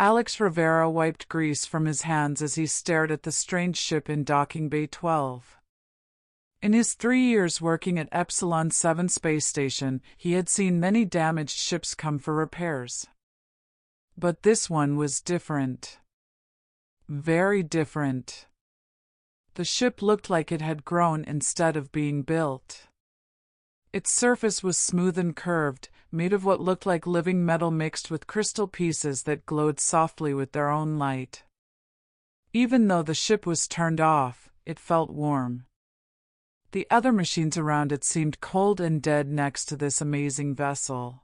Alex Rivera wiped grease from his hands as he stared at the strange ship in Docking Bay 12. In his 3 years working at Epsilon 7 space station, he had seen many damaged ships come for repairs. But this one was different. Very different. The ship looked like it had grown instead of being built. Its surface was smooth and curved, made of what looked like living metal mixed with crystal pieces that glowed softly with their own light. Even though the ship was turned off, it felt warm. The other machines around it seemed cold and dead next to this amazing vessel.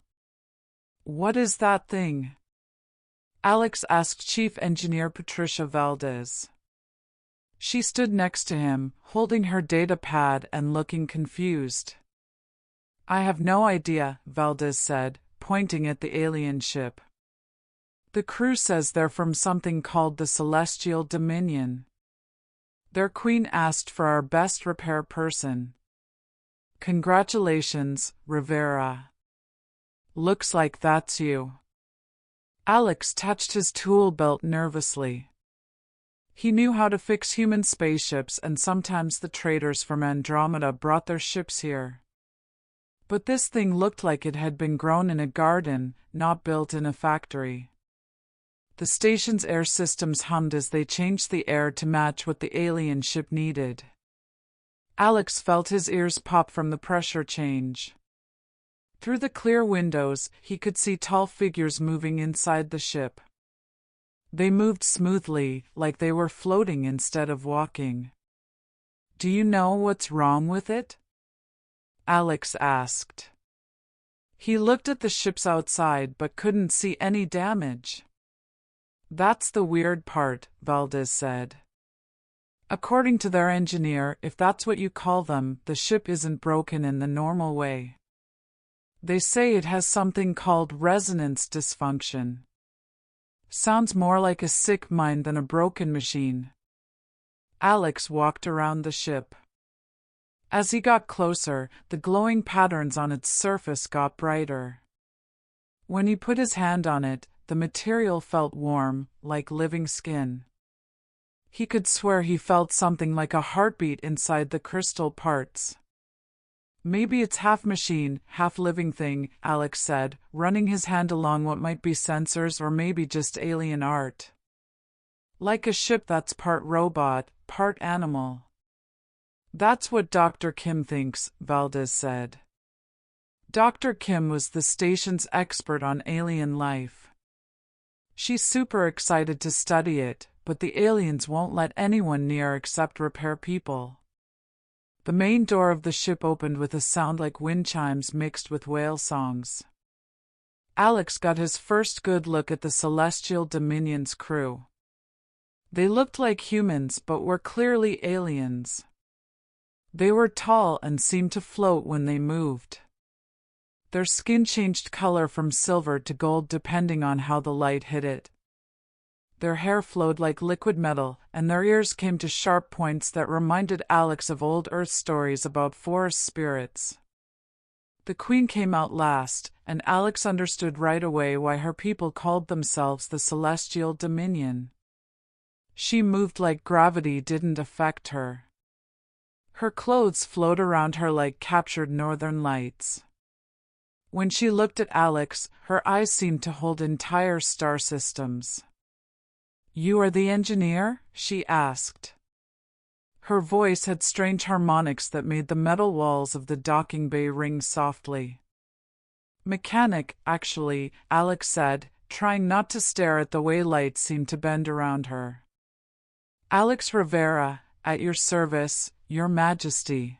"What is that thing?" Alex asked Chief Engineer Patricia Valdez. She stood next to him, holding her data pad and looking confused. "I have no idea," Valdez said, pointing at the alien ship. "The crew says they're from something called the Celestial Dominion. Their queen asked for our best repair person." "Congratulations, Rivera. Looks like that's you." Alex touched his tool belt nervously. He knew how to fix human spaceships, and sometimes the traders from Andromeda brought their ships here. But this thing looked like it had been grown in a garden, not built in a factory. The station's air systems hummed as they changed the air to match what the alien ship needed. Alex felt his ears pop from the pressure change. Through the clear windows, he could see tall figures moving inside the ship. They moved smoothly, like they were floating instead of walking. "Do you know what's wrong with it?" Alex asked. He looked at the ships outside but couldn't see any damage. "That's the weird part," Valdez said. "According to their engineer, if that's what you call them, the ship isn't broken in the normal way. They say it has something called resonance dysfunction. Sounds more like a sick mind than a broken machine." Alex walked around the ship. As he got closer, the glowing patterns on its surface got brighter. When he put his hand on it, the material felt warm, like living skin. He could swear he felt something like a heartbeat inside the crystal parts. "Maybe it's half machine, half living thing," Alex said, running his hand along what might be sensors or maybe just alien art. "Like a ship that's part robot, part animal." "That's what Dr. Kim thinks," Valdez said. Dr. Kim was the station's expert on alien life. She's super excited to study it, but the aliens won't let anyone near except repair people. The main door of the ship opened with a sound like wind chimes mixed with whale songs. Alex got his first good look at the Celestial Dominion's crew. They looked like humans but were clearly aliens. They were tall and seemed to float when they moved. Their skin changed color from silver to gold depending on how the light hit it. Their hair flowed like liquid metal, and their ears came to sharp points that reminded Alex of old Earth stories about forest spirits. The Queen came out last, and Alex understood right away why her people called themselves the Celestial Dominion. She moved like gravity didn't affect her. Her clothes flowed around her like captured northern lights. When she looked at Alex, her eyes seemed to hold entire star systems. "You are the engineer?" she asked. Her voice had strange harmonics that made the metal walls of the docking bay ring softly. "Mechanic, actually," Alex said, trying not to stare at the way light seemed to bend around her. "Alex Rivera, at your service, Your Majesty."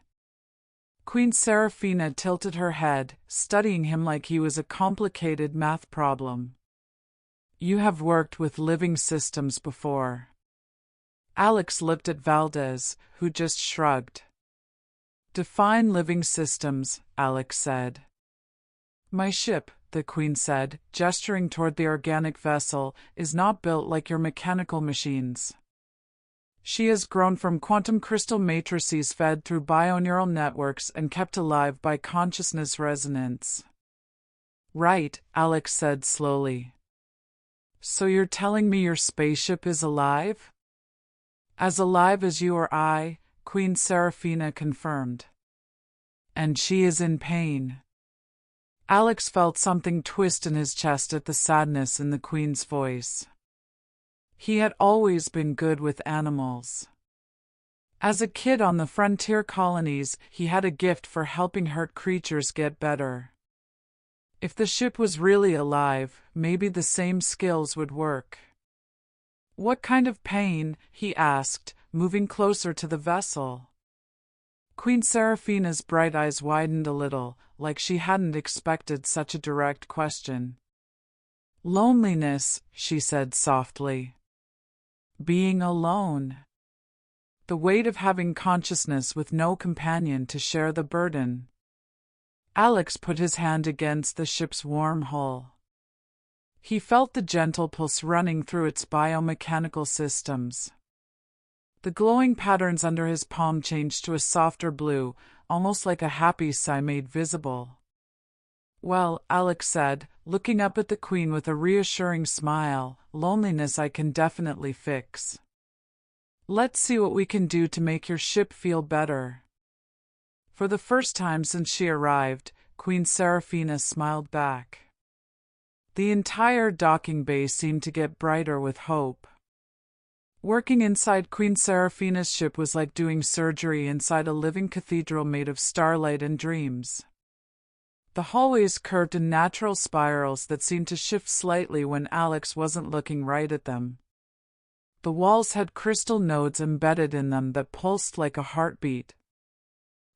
Queen Serafina tilted her head, studying him like he was a complicated math problem. "You have worked with living systems before." Alex looked at Valdez, who just shrugged. "Define living systems," Alex said. "My ship," the Queen said, gesturing toward the organic vessel, "is not built like your mechanical machines. She has grown from quantum crystal matrices fed through bioneural networks and kept alive by consciousness resonance." "Right," Alex said slowly. So you're telling me your spaceship is alive? As alive as you or I, Queen Seraphina confirmed. And she is in pain. Alex felt something twist in his chest at the sadness in the Queen's voice. He had always been good with animals. As a kid on the frontier colonies, he had a gift for helping hurt creatures get better. If the ship was really alive, maybe the same skills would work. What kind of pain? He asked, moving closer to the vessel. Queen Seraphina's bright eyes widened a little, like she hadn't expected such a direct question. Loneliness, she said softly. Being alone. The weight of having consciousness with no companion to share the burden. Alex put his hand against the ship's warm hull. He felt the gentle pulse running through its biomechanical systems. The glowing patterns under his palm changed to a softer blue, almost like a happy sigh made visible. Well, Alex said, looking up at the Queen with a reassuring smile, loneliness I can definitely fix. Let's see what we can do to make your ship feel better. For the first time since she arrived, Queen Seraphina smiled back. The entire docking bay seemed to get brighter with hope. Working inside Queen Seraphina's ship was like doing surgery inside a living cathedral made of starlight and dreams. The hallways curved in natural spirals that seemed to shift slightly when Alex wasn't looking right at them. The walls had crystal nodes embedded in them that pulsed like a heartbeat.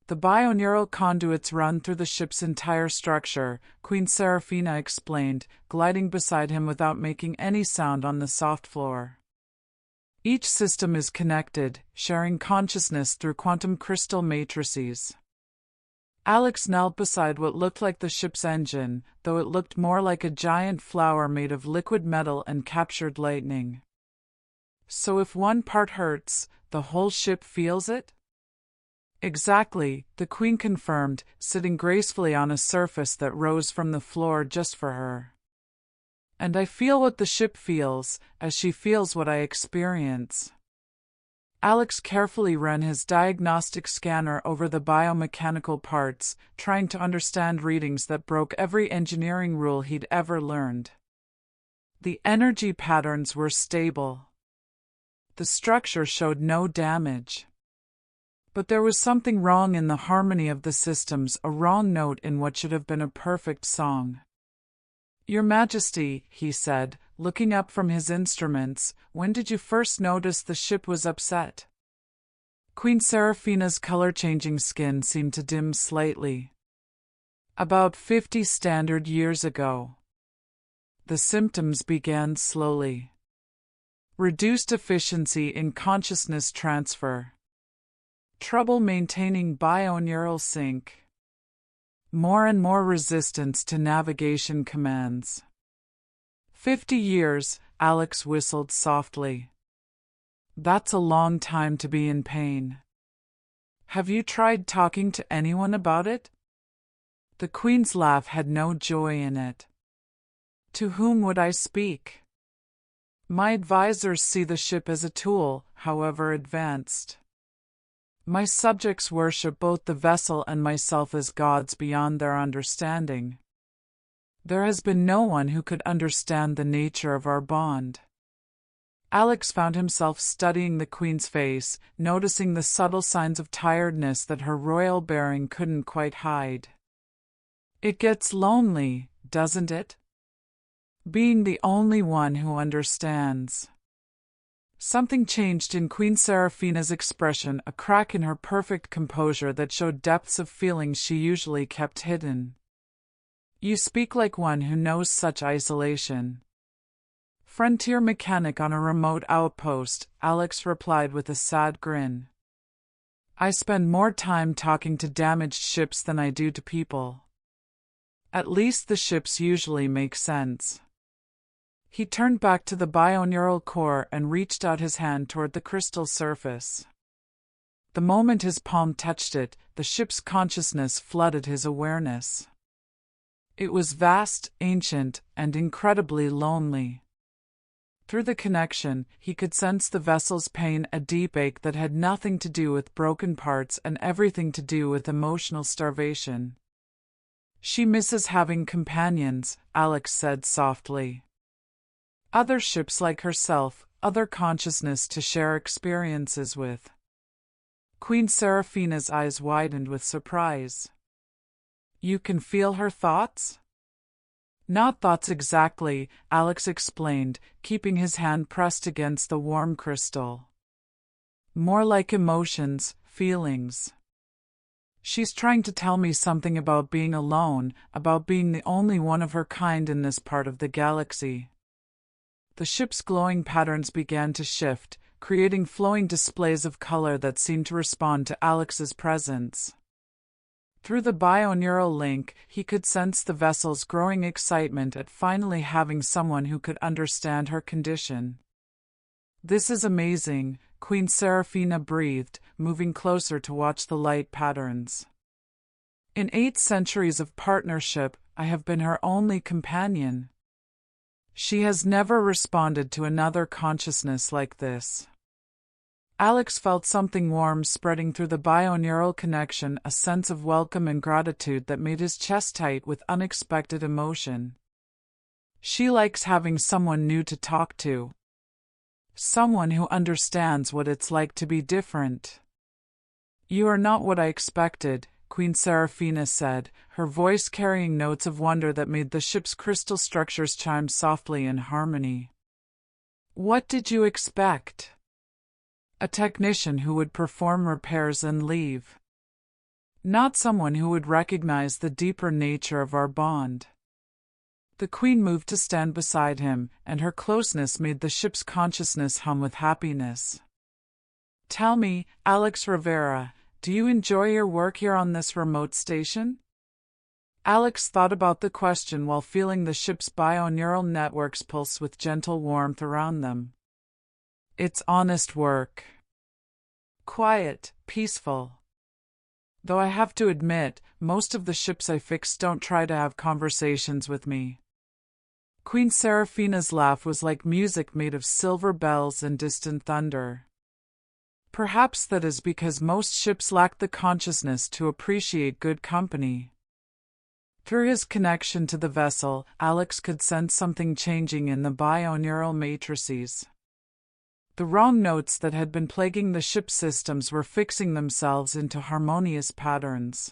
The bioneural conduits run through the ship's entire structure, Queen Seraphina explained, gliding beside him without making any sound on the soft floor. Each system is connected, sharing consciousness through quantum crystal matrices. Alex knelt beside what looked like the ship's engine, though it looked more like a giant flower made of liquid metal and captured lightning. So if one part hurts, the whole ship feels it? Exactly, the Queen confirmed, sitting gracefully on a surface that rose from the floor just for her. And I feel what the ship feels, as she feels what I experience. Alex carefully ran his diagnostic scanner over the biomechanical parts, trying to understand readings that broke every engineering rule he'd ever learned. The energy patterns were stable. The structure showed no damage. But there was something wrong in the harmony of the systems, a wrong note in what should have been a perfect song. Your Majesty, he said, looking up from his instruments, when did you first notice the ship was upset? Queen Seraphina's color-changing skin seemed to dim slightly. About 50 standard years ago. The symptoms began slowly. Reduced efficiency in consciousness transfer. Trouble maintaining bioneural sync. More and more resistance to navigation commands. 50 years, Alex whistled softly. That's a long time to be in pain. Have you tried talking to anyone about it? The Queen's laugh had no joy in it. To whom would I speak? My advisors see the ship as a tool, however advanced. My subjects worship both the vessel and myself as gods beyond their understanding. There has been no one who could understand the nature of our bond. Alex found himself studying the Queen's face, noticing the subtle signs of tiredness that her royal bearing couldn't quite hide. It gets lonely, doesn't it? Being the only one who understands. Something changed in Queen Seraphina's expression, a crack in her perfect composure that showed depths of feelings she usually kept hidden. You speak like one who knows such isolation. Frontier mechanic on a remote outpost, Alex replied with a sad grin. I spend more time talking to damaged ships than I do to people. At least the ships usually make sense. He turned back to the bioneural core and reached out his hand toward the crystal surface. The moment his palm touched it, the ship's consciousness flooded his awareness. It was vast, ancient, and incredibly lonely. Through the connection, he could sense the vessel's pain, a deep ache that had nothing to do with broken parts and everything to do with emotional starvation. "She misses having companions," Alex said softly. "Other ships like herself, other consciousness to share experiences with." Queen Seraphina's eyes widened with surprise. "You can feel her thoughts?" "Not thoughts exactly," Alex explained, keeping his hand pressed against the warm crystal. "More like emotions, feelings. She's trying to tell me something about being alone, about being the only one of her kind in this part of the galaxy." The ship's glowing patterns began to shift, creating flowing displays of color that seemed to respond to Alex's presence. Through the bioneural link, he could sense the vessel's growing excitement at finally having someone who could understand her condition. "This is amazing," Queen Seraphina breathed, moving closer to watch the light patterns. "In 8 centuries of partnership, I have been her only companion. She has never responded to another consciousness like this." Alex felt something warm spreading through the bioneural connection, a sense of welcome and gratitude that made his chest tight with unexpected emotion. "She likes having someone new to talk to. Someone who understands what it's like to be different." "You are not what I expected," Queen Seraphina said, her voice carrying notes of wonder that made the ship's crystal structures chime softly in harmony. "What did you expect? A technician who would perform repairs and leave. Not someone who would recognize the deeper nature of our bond." The Queen moved to stand beside him, and her closeness made the ship's consciousness hum with happiness. "Tell me, Alex Rivera, do you enjoy your work here on this remote station?" Alex thought about the question while feeling the ship's bioneural networks pulse with gentle warmth around them. "It's honest work. Quiet, peaceful. Though I have to admit, most of the ships I fix don't try to have conversations with me." Queen Seraphina's laugh was like music made of silver bells and distant thunder. "Perhaps that is because most ships lack the consciousness to appreciate good company." Through his connection to the vessel, Alex could sense something changing in the bioneural matrices. The wrong notes that had been plaguing the ship's systems were fixing themselves into harmonious patterns.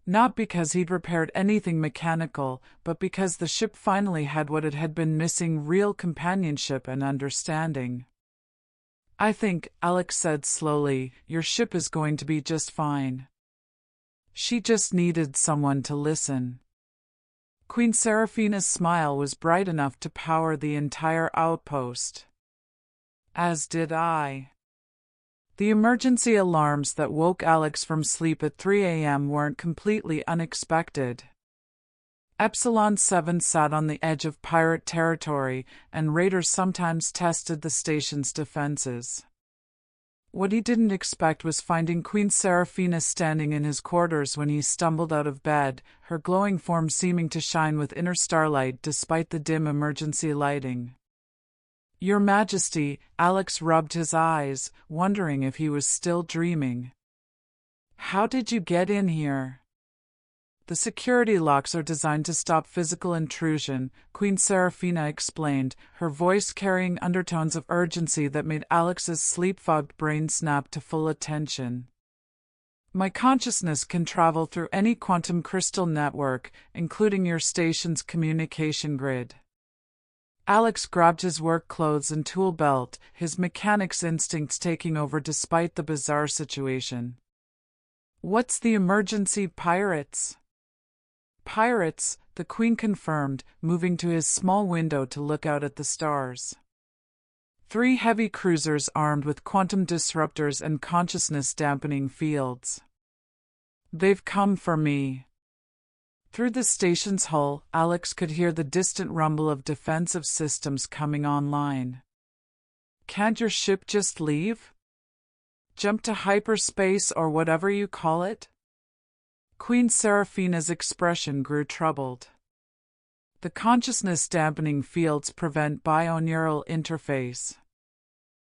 Not because he'd repaired anything mechanical, but because the ship finally had what it had been missing: real companionship and understanding. "I think," Alex said slowly, "your ship is going to be just fine. She just needed someone to listen." Queen Seraphina's smile was bright enough to power the entire outpost. "As did I." The emergency alarms that woke Alex from sleep at 3 a.m. weren't completely unexpected. Epsilon 7 sat on the edge of pirate territory, and raiders sometimes tested the station's defenses. What he didn't expect was finding Queen Seraphina standing in his quarters when he stumbled out of bed, her glowing form seeming to shine with inner starlight despite the dim emergency lighting. "Your Majesty," Alex rubbed his eyes, wondering if he was still dreaming. "How did you get in here?" "The security locks are designed to stop physical intrusion," Queen Seraphina explained, her voice carrying undertones of urgency that made Alex's sleep-fogged brain snap to full attention. "My consciousness can travel through any quantum crystal network, including your station's communication grid." Alex grabbed his work clothes and tool belt, his mechanic's instincts taking over despite the bizarre situation. "What's the emergency, pirates?" "Pirates," the Queen confirmed, moving to his small window to look out at the stars. 3 heavy cruisers armed with quantum disruptors and consciousness-dampening fields. "They've come for me." Through the station's hull, Alex could hear the distant rumble of defensive systems coming online. "Can't your ship just leave? Jump to hyperspace or whatever you call it?" Queen Seraphina's expression grew troubled. The consciousness-dampening fields prevent binaural interface.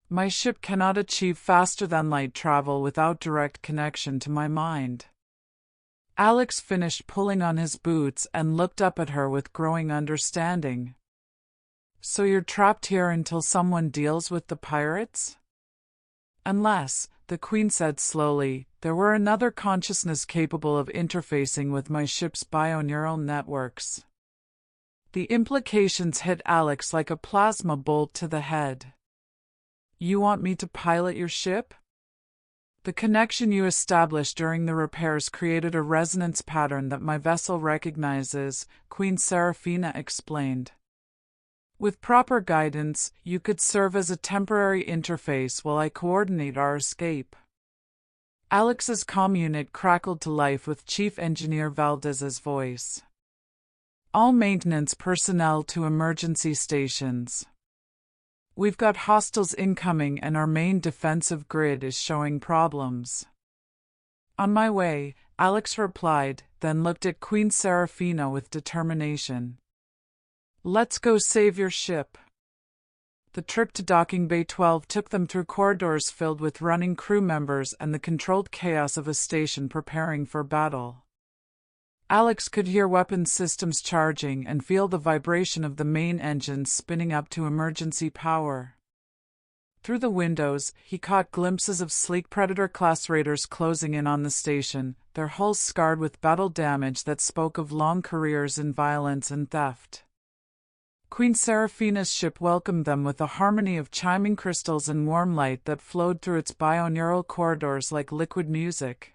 My ship cannot achieve faster-than-light travel without direct connection to my mind. Alex finished pulling on his boots and looked up at her with growing understanding. So you're trapped here until someone deals with the pirates? Unless, the Queen said slowly, there were another consciousness capable of interfacing with my ship's bioneural networks. The implications hit Alex like a plasma bolt to the head. You want me to pilot your ship? The connection you established during the repairs created a resonance pattern that my vessel recognizes, Queen Seraphina explained. With proper guidance, you could serve as a temporary interface while I coordinate our escape. Alex's comm unit crackled to life with Chief Engineer Valdez's voice. All maintenance personnel to emergency stations. We've got hostiles incoming and our main defensive grid is showing problems. On my way, Alex replied, then looked at Queen Seraphina with determination. Let's go save your ship. The trip to Docking Bay 12 took them through corridors filled with running crew members and the controlled chaos of a station preparing for battle. Alex could hear weapons systems charging and feel the vibration of the main engines spinning up to emergency power. Through the windows, he caught glimpses of sleek Predator-class raiders closing in on the station, their hulls scarred with battle damage that spoke of long careers in violence and theft. Queen Seraphina's ship welcomed them with a harmony of chiming crystals and warm light that flowed through its bioneural corridors like liquid music.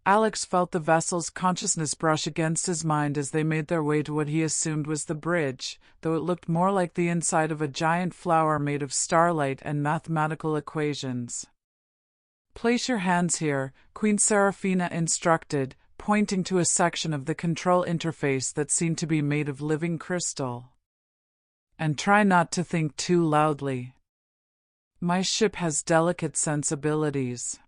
Alex felt the vessel's consciousness brush against his mind as they made their way to what he assumed was the bridge, though it looked more like the inside of a giant flower made of starlight and mathematical equations. Place your hands here, Queen Seraphina instructed, pointing to a section of the control interface that seemed to be made of living crystal. And try not to think too loudly. My ship has delicate sensibilities.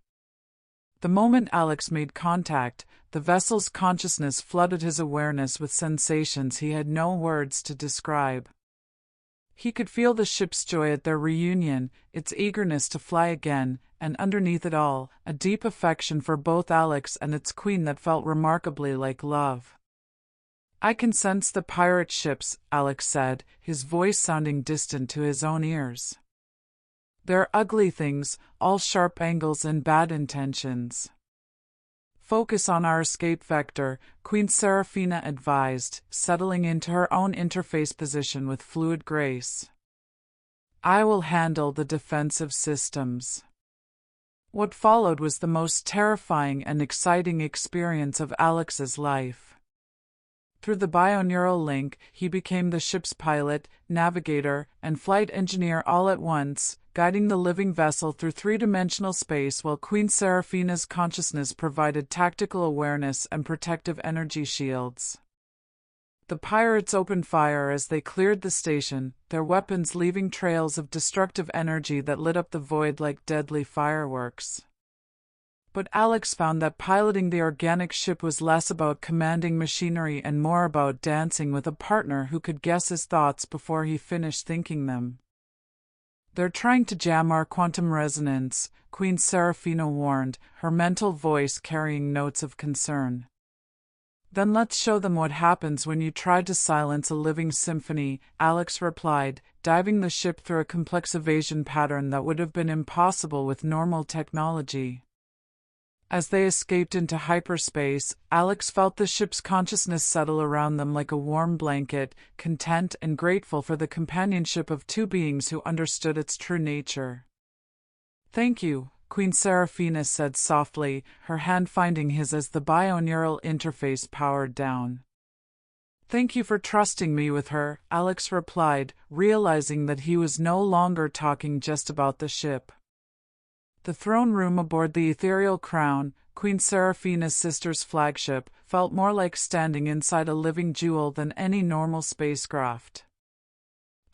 The moment Alex made contact, the vessel's consciousness flooded his awareness with sensations he had no words to describe. He could feel the ship's joy at their reunion, its eagerness to fly again, and underneath it all, a deep affection for both Alex and its queen that felt remarkably like love. I can sense the pirate ships, Alex said, his voice sounding distant to his own ears. They're ugly things, all sharp angles and bad intentions. Focus on our escape vector, Queen Seraphina advised, settling into her own interface position with fluid grace. I will handle the defensive systems. What followed was the most terrifying and exciting experience of Alex's life. Through the bioneural link, he became the ship's pilot, navigator, and flight engineer all at once, guiding the living vessel through three-dimensional space while Queen Seraphina's consciousness provided tactical awareness and protective energy shields. The pirates opened fire as they cleared the station, their weapons leaving trails of destructive energy that lit up the void like deadly fireworks. But Alex found that piloting the organic ship was less about commanding machinery and more about dancing with a partner who could guess his thoughts before he finished thinking them. They're trying to jam our quantum resonance, Queen Seraphina warned, her mental voice carrying notes of concern. Then let's show them what happens when you try to silence a living symphony, Alex replied, diving the ship through a complex evasion pattern that would have been impossible with normal technology. As they escaped into hyperspace, Alex felt the ship's consciousness settle around them like a warm blanket, content and grateful for the companionship of two beings who understood its true nature. Thank you, Queen Seraphina said softly, her hand finding his as the bioneural interface powered down. Thank you for trusting me with her, Alex replied, realizing that he was no longer talking just about the ship. The throne room aboard the Ethereal Crown, Queen Seraphina's sister's flagship, felt more like standing inside a living jewel than any normal spacecraft.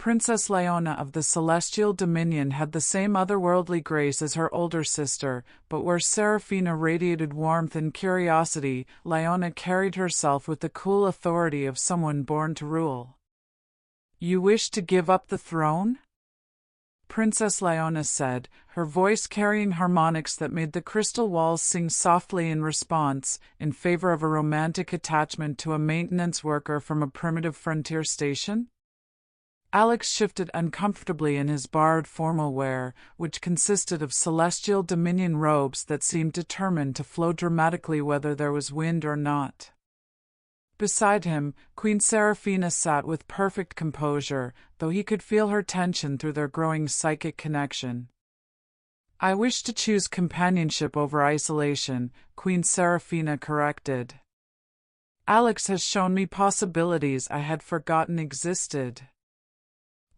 Princess Leona of the Celestial Dominion had the same otherworldly grace as her older sister, but where Seraphina radiated warmth and curiosity, Leona carried herself with the cool authority of someone born to rule. "You wish to give up the throne?" Princess Leona said, her voice carrying harmonics that made the crystal walls sing softly in response, in favor of a romantic attachment to a maintenance worker from a primitive frontier station? Alex shifted uncomfortably in his borrowed formal wear, which consisted of celestial dominion robes that seemed determined to flow dramatically whether there was wind or not. Beside him, Queen Seraphina sat with perfect composure, though he could feel her tension through their growing psychic connection. "I wish to choose companionship over isolation," Queen Seraphina corrected. "Alex has shown me possibilities I had forgotten existed.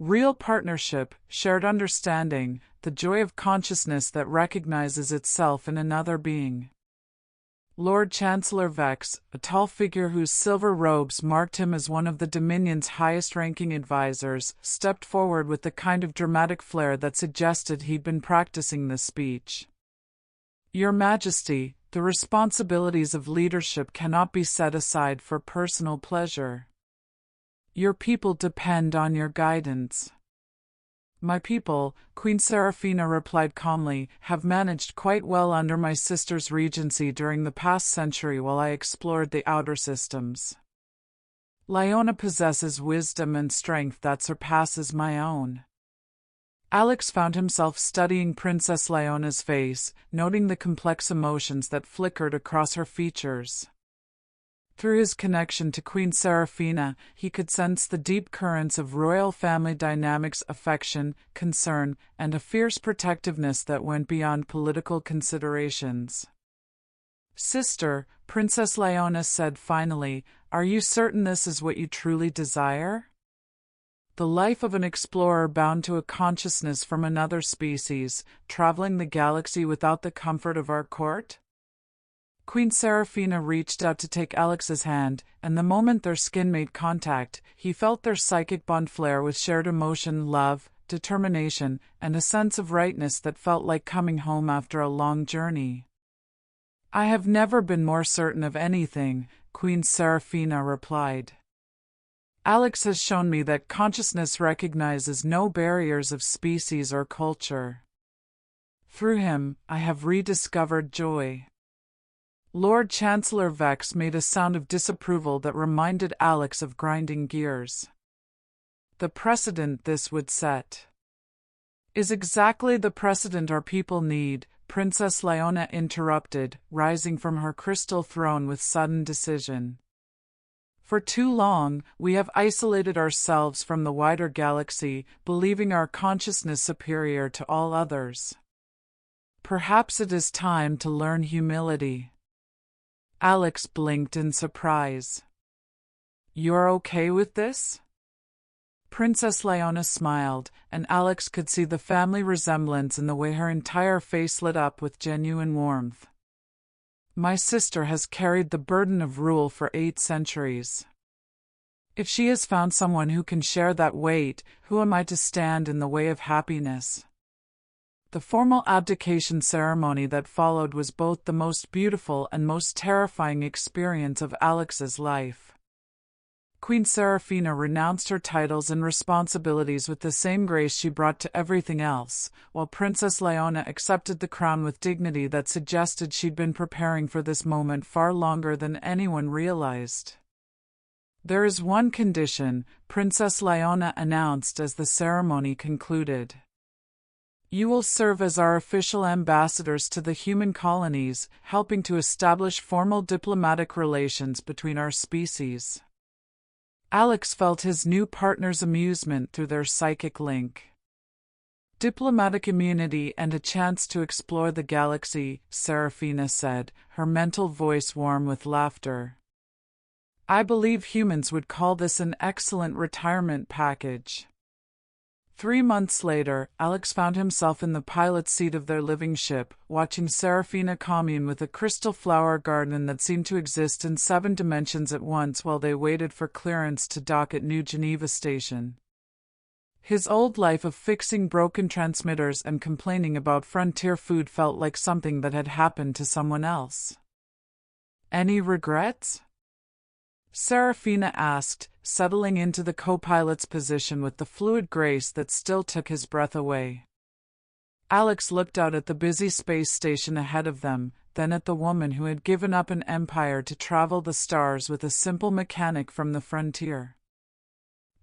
Real partnership, shared understanding, the joy of consciousness that recognizes itself in another being." Lord Chancellor Vex, a tall figure whose silver robes marked him as one of the Dominion's highest-ranking advisors, stepped forward with the kind of dramatic flair that suggested he'd been practicing the speech. "Your Majesty, the responsibilities of leadership cannot be set aside for personal pleasure. Your people depend on your guidance." "My people," Queen Seraphina replied calmly, "have managed quite well under my sister's regency during the past century while I explored the outer systems. Leona possesses wisdom and strength that surpasses my own." Alex found himself studying Princess Leona's face, noting the complex emotions that flickered across her features. Through his connection to Queen Seraphina, he could sense the deep currents of royal family dynamics, affection, concern, and a fierce protectiveness that went beyond political considerations. "Sister," Princess Leona said finally, "are you certain this is what you truly desire? The life of an explorer bound to a consciousness from another species, traveling the galaxy without the comfort of our court?" Queen Seraphina reached out to take Alex's hand, and the moment their skin made contact, he felt their psychic bond flare with shared emotion, love, determination, and a sense of rightness that felt like coming home after a long journey. "I have never been more certain of anything," Queen Seraphina replied. "Alex has shown me that consciousness recognizes no barriers of species or culture. Through him, I have rediscovered joy." Lord Chancellor Vex made a sound of disapproval that reminded Alex of grinding gears. "The precedent this would set is exactly the precedent our people need," Princess Leona interrupted, rising from her crystal throne with sudden decision. "For too long, we have isolated ourselves from the wider galaxy, believing our consciousness superior to all others. Perhaps it is time to learn humility." Alex blinked in surprise. "You're okay with this?" Princess Leona smiled, and Alex could see the family resemblance in the way her entire face lit up with genuine warmth. "My sister has carried the burden of rule for 8 centuries. If she has found someone who can share that weight, who am I to stand in the way of happiness?" The formal abdication ceremony that followed was both the most beautiful and most terrifying experience of Alex's life. Queen Seraphina renounced her titles and responsibilities with the same grace she brought to everything else, while Princess Leona accepted the crown with dignity that suggested she'd been preparing for this moment far longer than anyone realized. "There is one condition," Princess Leona announced as the ceremony concluded. "You will serve as our official ambassadors to the human colonies, helping to establish formal diplomatic relations between our species." Alex felt his new partner's amusement through their psychic link. "Diplomatic immunity and a chance to explore the galaxy," Seraphina said, her mental voice warm with laughter. "I believe humans would call this an excellent retirement package." 3 months later, Alex found himself in the pilot's seat of their living ship, watching Seraphina commune with a crystal flower garden that seemed to exist in 7 dimensions at once while they waited for clearance to dock at New Geneva Station. His old life of fixing broken transmitters and complaining about frontier food felt like something that had happened to someone else. Any regrets? Serafina asked, settling into the co-pilot's position with the fluid grace that still took his breath away. Alex looked out at the busy space station ahead of them, then at the woman who had given up an empire to travel the stars with a simple mechanic from the frontier.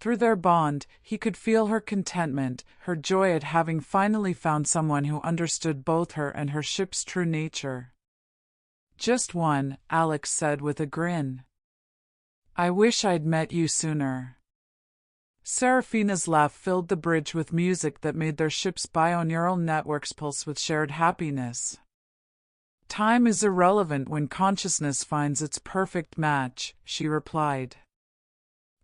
Through their bond, he could feel her contentment, her joy at having finally found someone who understood both her and her ship's true nature. Just one, Alex said with a grin. I wish I'd met you sooner. Serafina's laugh filled the bridge with music that made their ship's bioneural networks pulse with shared happiness. Time is irrelevant when consciousness finds its perfect match, she replied.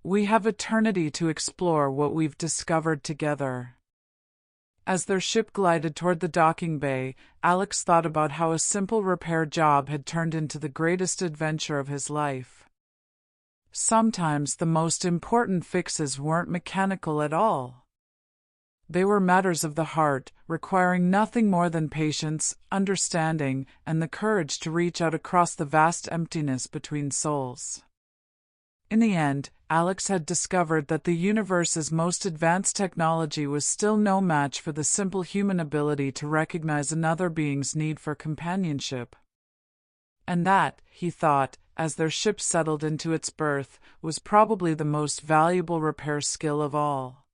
We have eternity to explore what we've discovered together. As their ship glided toward the docking bay, Alex thought about how a simple repair job had turned into the greatest adventure of his life. Sometimes the most important fixes weren't mechanical at all. They were matters of the heart, requiring nothing more than patience, understanding, and the courage to reach out across the vast emptiness between souls. In the end, Alex had discovered that the universe's most advanced technology was still no match for the simple human ability to recognize another being's need for companionship. And that, he thought, as their ship settled into its berth, was probably the most valuable repair skill of all.